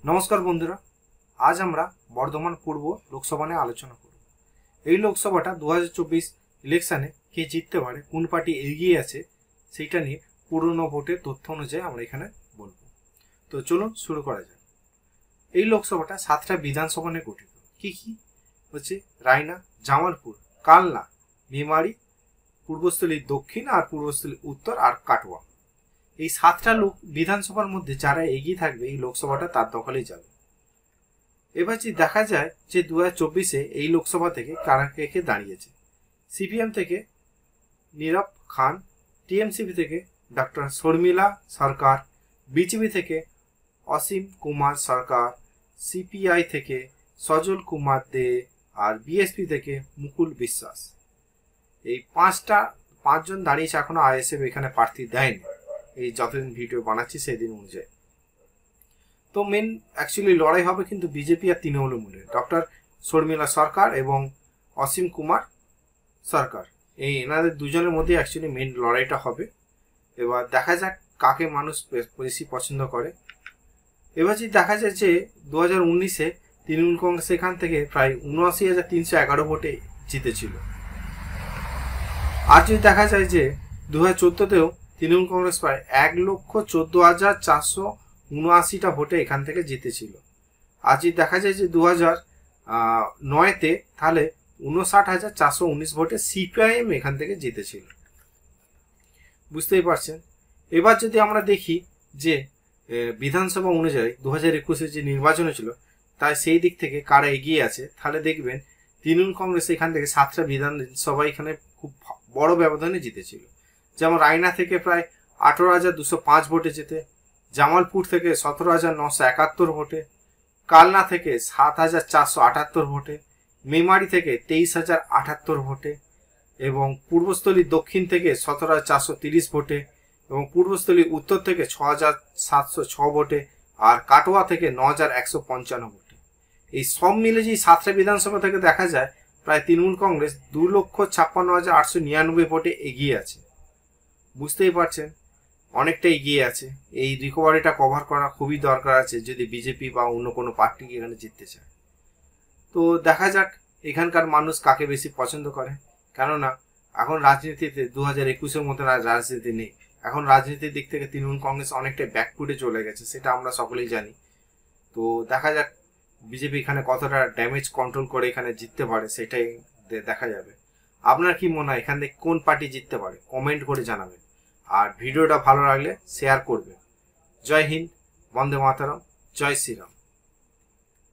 নমস্কার বন্ধুরা, আজ আমরা বর্ধমান পূর্ব লোকসভা নিয়ে আলোচনা করব। এই লোকসভাটা 2024 ইলেকশনে কে জিততে পারে, কোন পার্টি এগিয়ে আছে সেইটা নিয়ে পুরনো ভোটের তথ্য অনুযায়ী আমরা এখানে বলবো। তো চলুন শুরু করা যাক। এই লোকসভাটা 7টা বিধানসভা নিয়ে গঠিত। কি কি হচ্ছে? রায়না, জামালপুর, কালনা, মেমারি, পূর্বস্থলী দক্ষিণ আর পূর্বস্থলী উত্তর আর কাটোয়া। এই 7টা বিধানসভার মধ্যে যারা এগিয়ে থাকবে এই লোকসভাটা তার দখলেই যাবে। এবার যে দেখা যায় যে 2024-এ এই লোকসভা থেকে কারা কে দাঁড়িয়েছে। সিপিএম থেকে নীরব খান, টিএমসিপি থেকে ডক্টর শর্মিলা সরকার, বিজেপি থেকে অসীম কুমার সরকার, সিপিআই থেকে সজল কুমার দে আর বিএসপি থেকে মুকুল বিশ্বাস। এই পাঁচজন দাঁড়িয়েছে। এখনো আইএসএফ এখানে প্রার্থী দেয়নি, এই যতদিন ভিডিও বানাচ্ছি সেই দিন অনুযায়ী। তো মেন অ্যাকচুয়ালি লড়াই হবে কিন্তু বিজেপি আর তৃণমূলের মধ্যে। ডক্টর শর্মিলা সরকার এবং অসীম কুমার সরকার, এনাদের দুজনের মধ্যে অ্যাকচুয়ালি মেন লড়াইটা হবে। এবার দেখা যাক কাকে মানুষ বেশি পছন্দ করে। এবার যদি দেখা যায় যে 2019-এ তৃণমূল কংগ্রেস এখান থেকে প্রায় 79,311 ভোটে জিতেছিল। আর যদি দেখা যায় যে 2014-তেও তৃণমূল কংগ্রেস প্রায় 1,14,479টা ভোটে এখান থেকে জিতেছিল। আর যদি দেখা যায় যে 2009-তে তাহলে 59,419 ভোটে সিপিআইএম এখান থেকে জিতেছিল। বুঝতেই পারছেন। এবার যদি আমরা দেখি যে বিধানসভা অনুযায়ী 2021-এ যে নির্বাচন ছিল তাই সেই দিক থেকে কারা এগিয়ে আছে, তাহলে দেখবেন তৃণমূল কংগ্রেস এখান থেকে 7টা বিধানসভা এখানে খুব বড় ব্যবধানে জিতেছিল। যেমন রায়না থেকে প্রায় 18,205 ভোটে জেতে, জামালপুর থেকে 17,971 ভোটে, কালনা থেকে 7,478 ভোটে, মেমারি থেকে 23,078 ভোটে এবং পূর্বস্থলী দক্ষিণ থেকে 17,430 ভোটে এবং পূর্বস্থলী উত্তর থেকে 6,706 ভোটে আর কাটোয়া থেকে 9,155 ভোটে। এই সব মিলে যে 7টা বিধানসভা থেকে দেখা যায় প্রায় তৃণমূল কংগ্রেস 2,56,899 ভোটে এগিয়ে আছে। বুঝতেই পারছেন অনেকটা এগিয়ে আছে। এই রিকভারিটা কভার করা খুবই দরকার আছে যদি বিজেপি বা অন্য কোনো পার্টি এখানে জিততে চায়। তো দেখা যাক এখানকার মানুষ কাকে বেশি পছন্দ করে। কেননা এখন রাজনীতিতে 2021-এর মতো রাজনীতি নেই। এখন রাজনীতির দিক থেকে তৃণমূল কংগ্রেস অনেকটা ব্যাকফুটে চলে গেছে, সেটা আমরা সকলেই জানি। তো দেখা যাক বিজেপি এখানে কতটা ড্যামেজ কন্ট্রোল করে এখানে জিততে পারে, সেটাই দেখা যাবে। আপনার কি মনে হয় এখান থেকে কোন পার্টি জিততে পারে? কমেন্ট করে জানাবেন। আর ভিডিওটা ভালো লাগলে শেয়ার করবেন। জয় হিন্দ, বন্দে মাতরম, জয় শ্রীরাম।